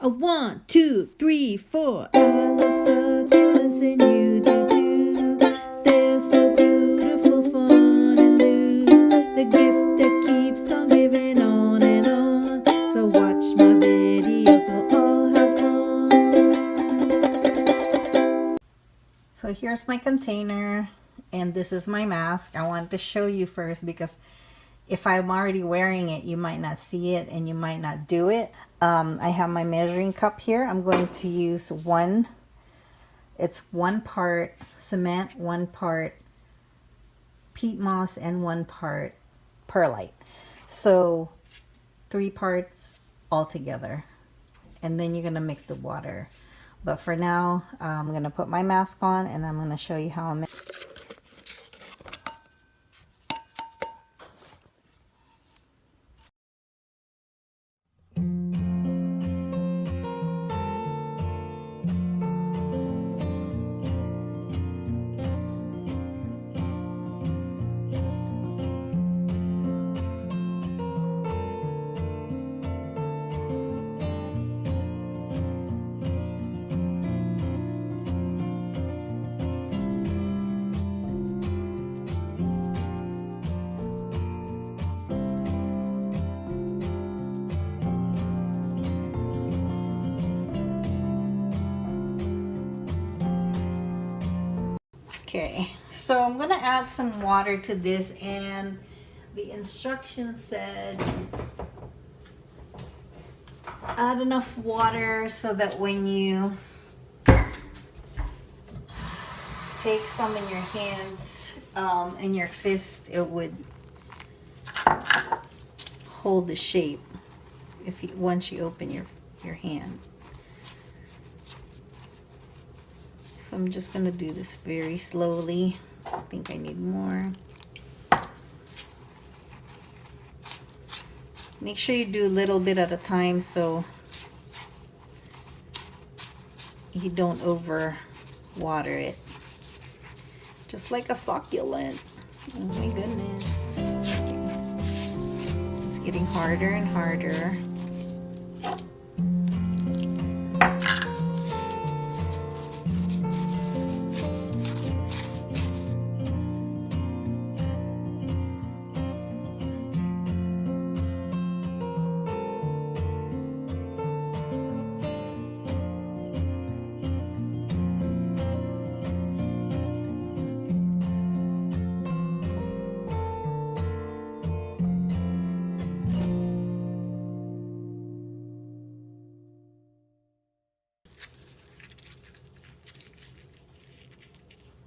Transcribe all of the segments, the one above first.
A 1, 2, 3, 4. I love succulents and you do too. They're so beautiful, fun and new. The gift that keeps on giving on and on. So watch my videos, we'll all have fun. So here's my container, and this is my mask. I wanted to show you first because if I'm already wearing it, you might not see it and you might not do it. I have my measuring cup here. I'm going to use it's 1 part cement, 1 part peat moss, and 1 part perlite. So 3 parts all together. And then you're going to mix the water. But for now, I'm going to put my mask on and I'm going to show you how I'm Okay, so I'm gonna add some water to this, and the instructions said add enough water so that when you take some in your hands, in your fist, it would hold the shape once you open your hand. So I'm just gonna do this very slowly. I think I need more. Make sure you do a little bit at a time so you don't over water it. Just like a succulent. Oh my goodness. It's getting harder and harder.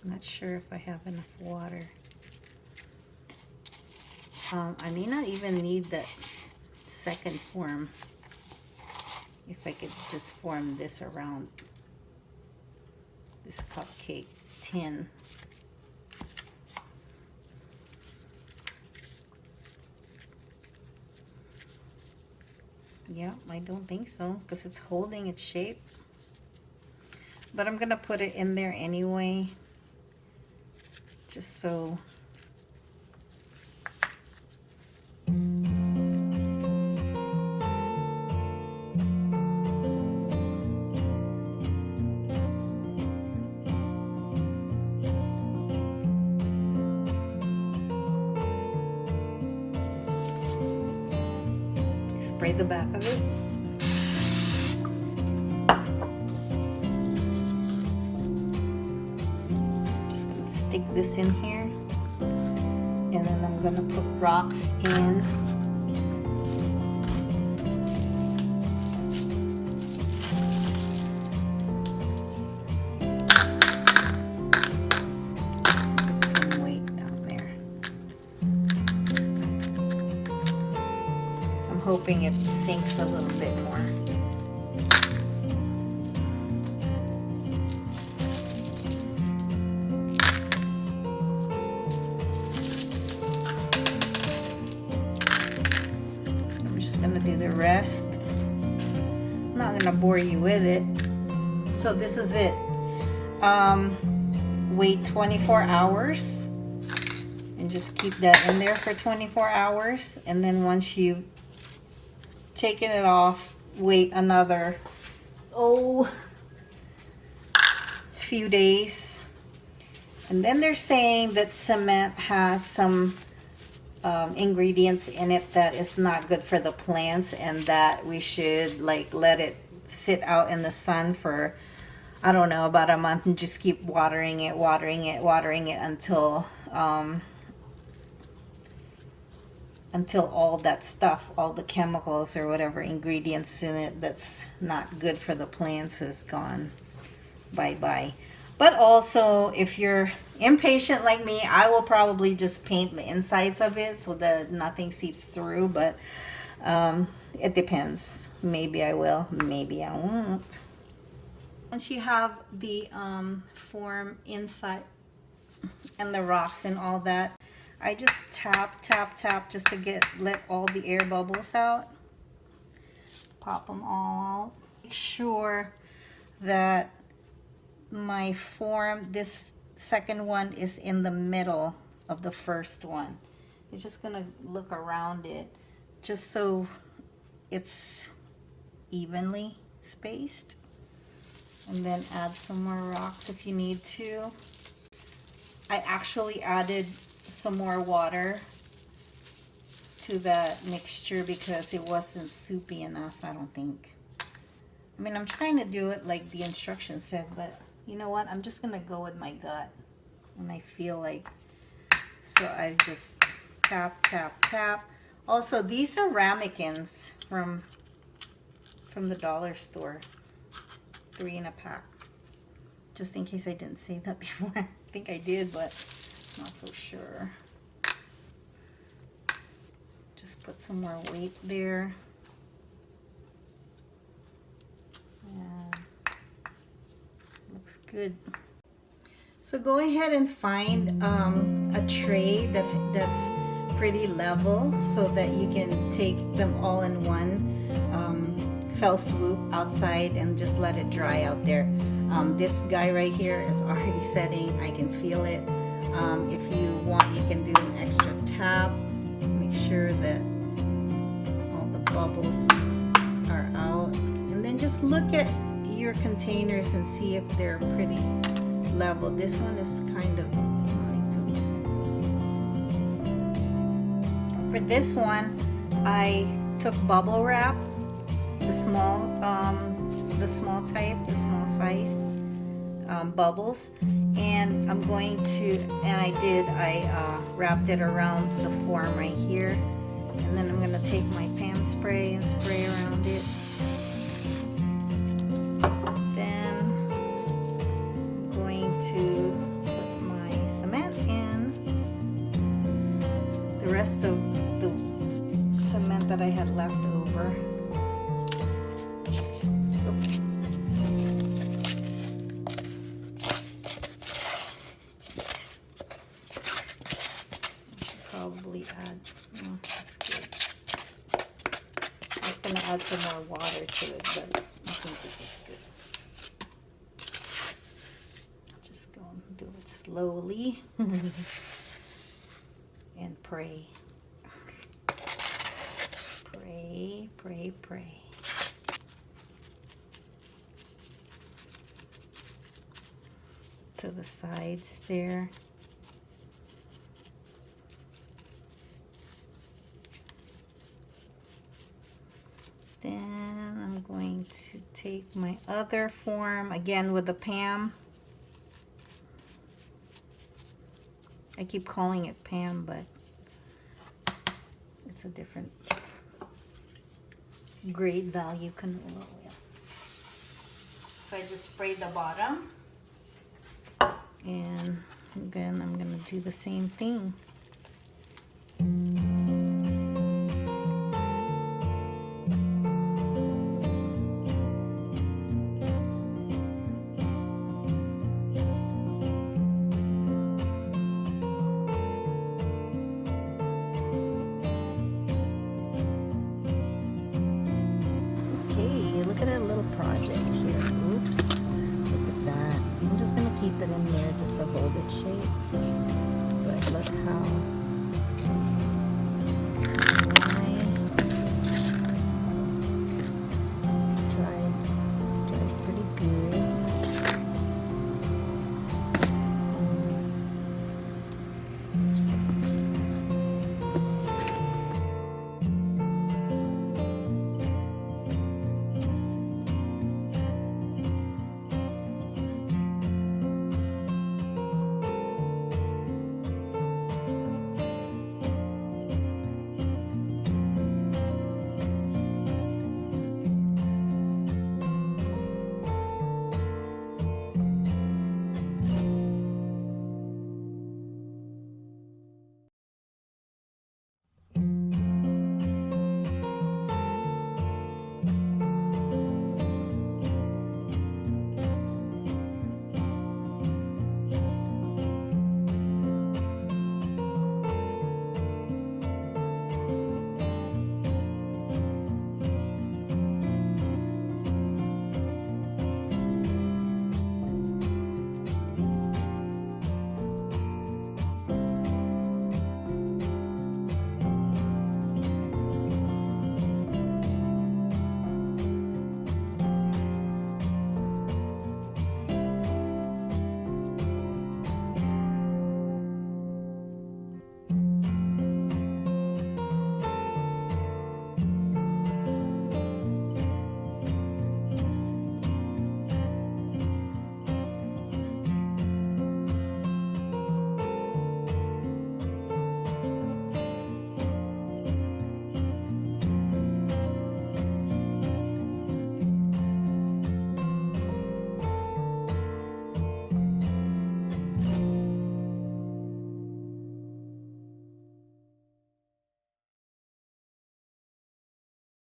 I'm not sure if I have enough water. I may not even need that second form if I could just form this around this cupcake tin. Yeah, I don't think so because it's holding its shape. But I'm gonna put it in there anyway, just so. Spray the back of it. Just gonna stick this in here, and then I'm gonna put rocks in. Put some weight down there. I'm hoping it sinks a little bit more. I'm just gonna do the rest. I'm not gonna bore you with it. So this is it. Wait 24 hours and just keep that in there for 24 hours, and then once you've taken it off, wait another few days. And then they're saying that cement has some ingredients in it that is not good for the plants, and that we should like let it sit out in the sun for, I don't know, about a month, and just keep watering it until all that stuff, all the chemicals or whatever ingredients in it that's not good for the plants is gone. Bye-bye. But also, if you're impatient like me, I will probably just paint the insides of it so that nothing seeps through. But it depends. Maybe I will, maybe I won't. Once you have the form inside and the rocks and all that, I just tap just to let all the air bubbles out. Pop them all out. Make sure that my form, this second one, is in the middle of the first one. You're just gonna look around it just so it's evenly spaced, and then add some more rocks if you need to. I actually added some more water to that mixture because it wasn't soupy enough, I don't think. I mean, I'm trying to do it like the instructions said, but you know what? I'm just gonna go with my gut when I feel like. So I just tap. Also, these are ramekins from the dollar store. 3 in a pack. Just in case I didn't say that before. I think I did, but I'm not so sure. Just put some more weight there. Yeah. Looks good. So go ahead and find a tray that's pretty level so that you can take them all in one fell swoop outside and just let it dry out there. This guy right here is already setting. I can feel it. If you want, you can do an extra tap. Make sure that all the bubbles are out. And then just look at your containers and see if they're pretty level. This one is kind of wanting to. For this one, I took bubble wrap, the small type, the small size bubbles, and I'm going to, I wrapped it around the form right here, and then I'm going to take my Pam spray and spray around it. Then I'm going to put my cement in. The rest of the cement that I had left over. Probably add, oh, that's good. I was going to add some more water to it, but I think this is good. Just go and do it slowly and pray. Pray. To the sides there. Then I'm going to take my other form again with the Pam. I keep calling it Pam, but it's a different great value canola oil. So I just sprayed the bottom, and again I'm going to do the same thing. Look at our little project here. Oops. Look at that. I'm just going to keep it in there just to hold its shape. But look how